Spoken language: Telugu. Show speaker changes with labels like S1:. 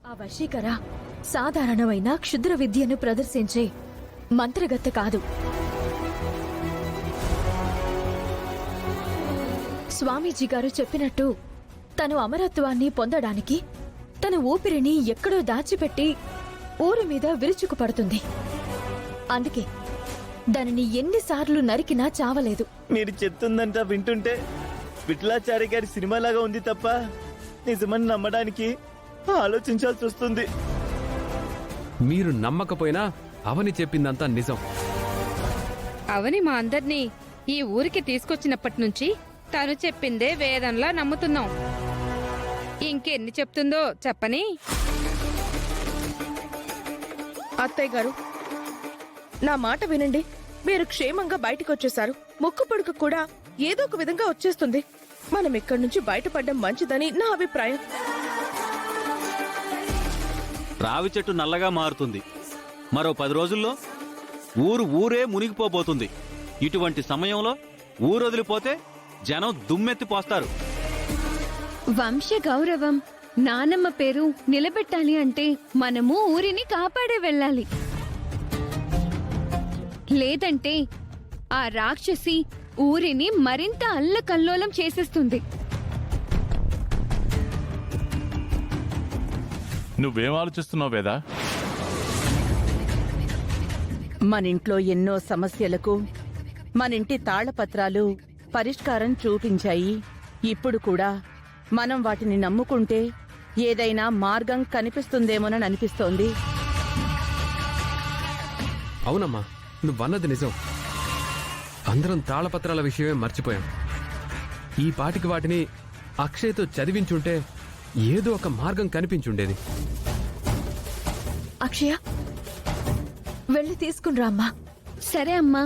S1: ఆ వశీకర సాధారణమైన క్షుద్ర విద్యను ప్రదర్శించే మంత్రగత్తె కాదు. స్వామీజీ గారు చెప్పినట్టు తను అమరత్వాన్ని పొందడానికి తన ఊపిరిని ఎక్కడో దాచిపెట్టి ఊరి మీద విరుచుకుపడుతుంది. అందుకే దానిని ఎన్నిసార్లు నరికినా చావలేదు.
S2: మీరు చెప్తుందంట వింటుంటే విఠలాచారి గారి సినిమాలాగా ఉంది తప్ప నిజమని నమ్మడానికి ఆలోచించాల్సి వస్తుంది.
S3: మీరు నమ్మకపోయినా అవని చెప్పిందంతా నిజం.
S4: అవని మా అందర్నీ ఈ ఊరికి తీసుకొచ్చినప్పటి నుంచి తను చెప్పిందే వేదంలా నమ్ముతున్నాం. ఇంకెన్ని చెప్తుందో చెప్పని.
S5: అత్తయ్య గారు, నా మాట వినండి. మీరు క్షేమంగా బయటకొచ్చేశారు. ముక్కు పొడుకు కూడా ఏదో ఒక విధంగా వచ్చేస్తుంది. మనం ఇక్కడి నుంచి బయటపడడం మంచిదని నా అభిప్రాయం.
S6: రావి చెట్టు నల్లగా మారుతుంది. మరో 10 రోజుల్లో ఊరే మునిగిపోబోతుంది. ఇటువంటి సమయంలో ఊరొదిలిపోతే జనం దుమ్మెత్తిపోస్తారు.
S7: వంశ గౌరవం, నానమ్మ పేరు నిలబెట్టాలి అంటే మనము ఊరిని కాపాడే వెళ్ళాలి. లేదంటే ఆ రాక్షసి ఊరిని మరింత అల్లకల్లోలం చేసేస్తుంది.
S8: నువ్వేం ఆలోచిస్తున్నావు వేదా?
S9: మనింట్లో ఎన్నో సమస్యలకు మనింటి తాళపత్రాలు పరిష్కారం చూపించాయి. ఇప్పుడు కూడా మనం వాటిని నమ్ముకుంటే ఏదైనా మార్గం కనిపిస్తుందేమోనని అనిపిస్తోంది.
S3: అవునమ్మా, నువ్వన్నది నిజం. అందరం తాళపత్రాల విషయమే మర్చిపోయాం. ఈ పాటికి వాటిని అక్షయ్తో చదివించుంటే ఏదో ఒక మార్గం కనిపించుండేది.
S1: అక్షయ, వెళ్ళి తీసుకునిరా అమ్మా.
S7: సరే అమ్మా.